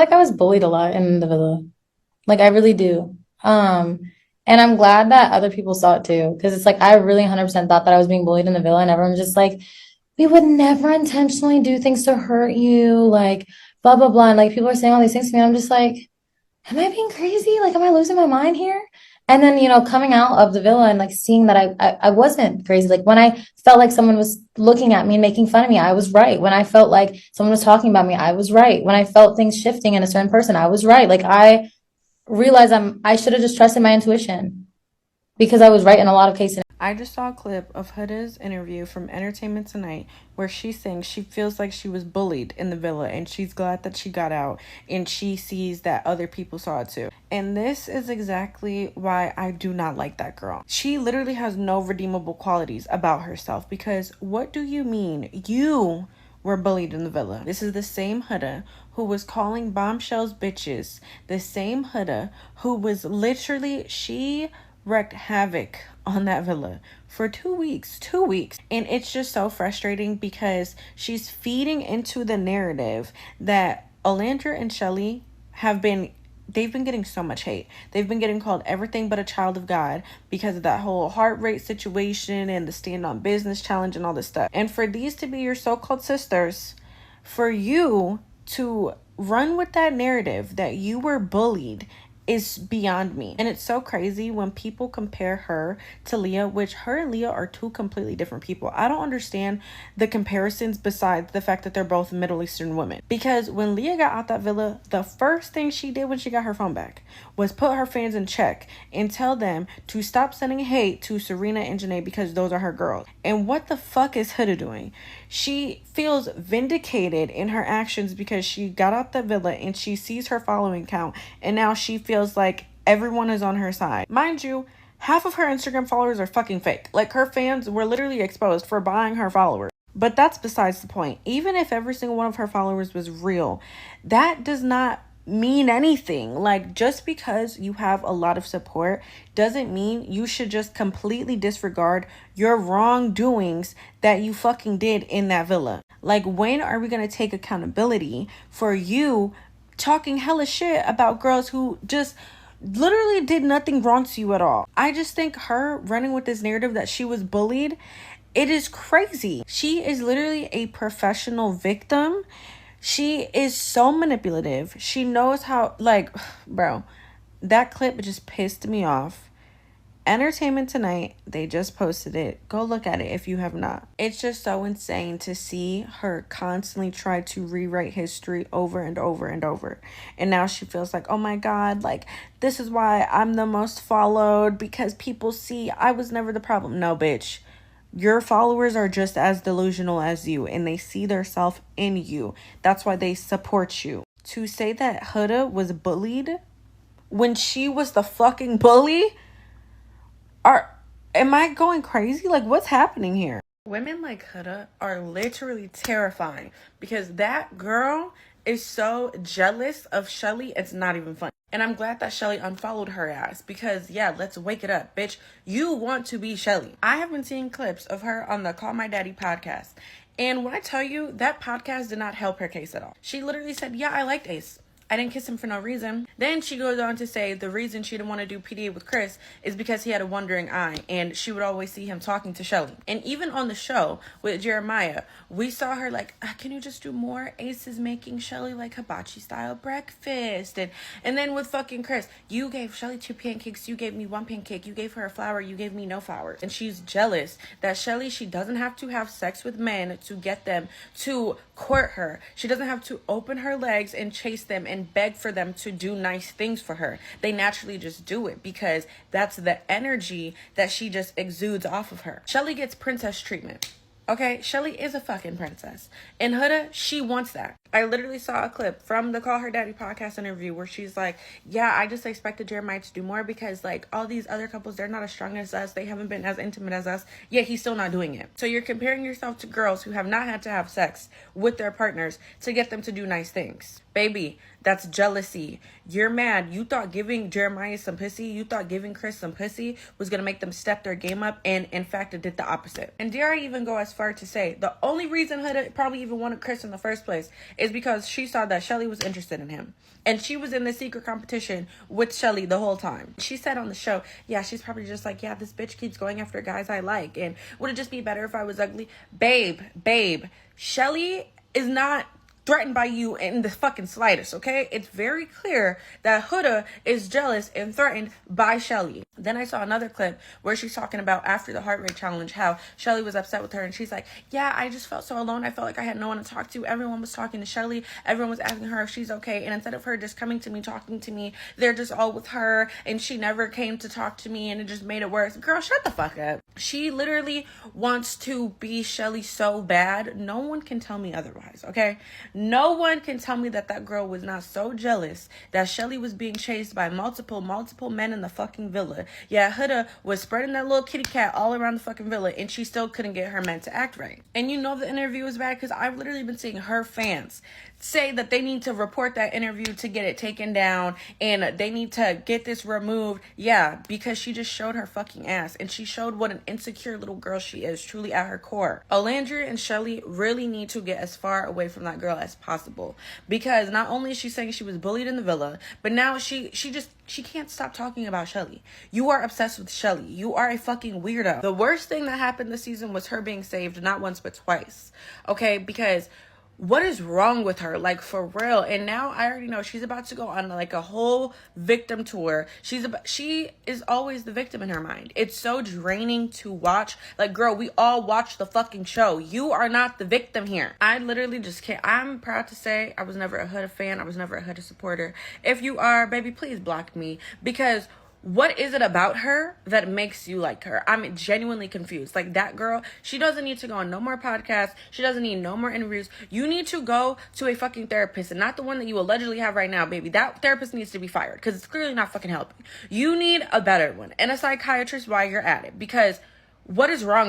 like I was bullied a lot in the villa. Like I really do. And I'm glad that other people saw it too, because it's like I really 100% thought that I was being bullied in the villa, and everyone's just like, we would never intentionally do things to hurt you, like blah blah blah. And like people are saying all these things to me, and I'm just like, am I being crazy? Like, am I losing my mind here? And then, coming out of the villa and like seeing that I wasn't crazy. Like when I felt like someone was looking at me and making fun of me, I was right. When I felt like someone was talking about me, I was right. When I felt things shifting in a certain person, I was right. Like I realized I should have just trusted my intuition because I was right in a lot of cases. I just saw a clip of Huda's interview from Entertainment Tonight where she's saying she feels like she was bullied in the villa and she's glad that she got out and she sees that other people saw it too. And this is exactly why I do not like that girl. She literally has no redeemable qualities about herself, because what do you mean you were bullied in the villa? This is the same Huda who was calling bombshells bitches, the same Huda who was literally, she wreaked havoc on that villa for 2 weeks. 2 weeks. And it's just so frustrating because she's feeding into the narrative that Alandra and Shelly they've been getting so much hate. They've been getting called everything but a child of God because of that whole heart rate situation and the stand on business challenge and all this stuff. And for these to be your so-called sisters, for you to run with that narrative that you were bullied is beyond me. And it's so crazy when people compare her to Leah, which her and Leah are two completely different people. I don't understand the comparisons besides the fact that they're both Middle Eastern women. Because when Leah got out that villa, the first thing she did when she got her phone back was put her fans in check and tell them to stop sending hate to Serena and Janae because those are her girls. And what the fuck is Huda doing? She feels vindicated in her actions because she got out the villa and she sees her following count, and now she feels like everyone is on her side. Mind you, half of her Instagram followers are fucking fake. Like, her fans were literally exposed for buying her followers. But that's besides the point. Even if every single one of her followers was real, that does not mean anything. Like, just because you have a lot of support doesn't mean you should just completely disregard your wrongdoings that you fucking did in that villa. Like, when are we gonna take accountability for you talking hella shit about girls who just literally did nothing wrong to you at all? I just think her running with this narrative that she was bullied, it is crazy. She is literally a professional victim. She is so manipulative. She knows how, like, bro, that clip just pissed me off. Entertainment Tonight, they just posted it. Go look at it if you have not. It's just so insane to see her constantly try to rewrite history over and over and over. And now she feels like, oh my God, like, this is why I'm the most followed, because people see I was never the problem. No, bitch. Your followers are just as delusional as you, and they see their self in you. That's why they support you. To say that Huda was bullied when she was the fucking bully, am I going crazy? Like, what's happening here? Women like Huda are literally terrifying because that girl is so jealous of Shelly, it's not even funny. And I'm glad that Shelly unfollowed her ass because, yeah, let's wake it up, bitch. You want to be Shelly. I have been seeing clips of her on the Call My Daddy podcast. And when I tell you, that podcast did not help her case at all. She literally said, yeah, I liked Ace. I didn't kiss him for no reason. Then she goes on to say the reason she didn't want to do PDA with Chris is because he had a wandering eye and she would always see him talking to Shelly. And even on the show with Jeremiah, we saw her like, can you just do more? Ace is making Shelly like hibachi style breakfast. And then with fucking Chris, you gave Shelly 2 pancakes, you gave me 1 pancake, you gave her a flower, you gave me no flowers. And she's jealous that Shelly, she doesn't have to have sex with men to get them to court her. She doesn't have to open her legs and chase them and beg for them to do nice things for her. They naturally just do it because that's the energy that she just exudes off of her. Shelly gets princess treatment. Okay, Shelly is a fucking princess. And Huda, she wants that. I literally saw a clip from the Call Her Daddy podcast interview where she's like, yeah, I just expected Jeremiah to do more because, like, all these other couples, they're not as strong as us. They haven't been as intimate as us. Yet he's still not doing it. So you're comparing yourself to girls who have not had to have sex with their partners to get them to do nice things. Baby, that's jealousy. You're mad. You thought giving Jeremiah some pussy, you thought giving Chris some pussy was going to make them step their game up. And in fact, it did the opposite. And dare I even go as far to say the only reason Huda probably even wanted Chris in the first place is because she saw that Shelly was interested in him. And she was in the secret competition with Shelly the whole time. She said on the show, yeah, she's probably just like, yeah, this bitch keeps going after guys I like. And would it just be better if I was ugly? Babe, Shelly is not threatened by you in the fucking slightest, okay? It's very clear that Huda is jealous and threatened by Shelly. Then I saw another clip where she's talking about after the heart rate challenge how Shelly was upset with her, and she's like, yeah, I just felt so alone. I felt like I had no one to talk to. Everyone was talking to Shelly. Everyone was asking her if she's okay. And instead of her just coming to me, talking to me, they're just all with her, and she never came to talk to me, and it just made it worse. Girl, shut the fuck up. She literally wants to be Shelly so bad. No one can tell me otherwise, okay? No one can tell me that that girl was not so jealous that Shelly was being chased by multiple men in the fucking villa. Yeah, Huda was spreading that little kitty cat all around the fucking villa, and she still couldn't get her men to act right. And you know the interview was bad because I've literally been seeing her fans say that they need to report that interview to get it taken down, and they need to get this removed. Yeah, because she just showed her fucking ass, and she showed what an insecure little girl she is, truly at her core. Olandria and Shelly really need to get as far away from that girl as possible, because not only is she saying she was bullied in the villa, but now she can't stop talking about Shelly. You are obsessed with Shelly. You are a fucking weirdo. The worst thing that happened this season was her being saved, not once but twice. Okay, because what is wrong with her? Like, for real. And now I already know she's about to go on like a whole victim tour. She is always the victim in her mind. It's so draining to watch. Like, girl, we all watch the fucking show. You are not the victim here. I literally just can't. I'm proud to say I was never a Huda fan. I was never a Huda supporter. If you are, baby, please block me, because what is it about her that makes you like her? I'm genuinely confused. Like, that girl, she doesn't need to go on no more podcasts. She doesn't need no more interviews. You need to go to a fucking therapist, and not the one that you allegedly have right now, baby. That therapist needs to be fired because it's clearly not fucking helping. You need a better one and a psychiatrist while you're at it, because what is wrong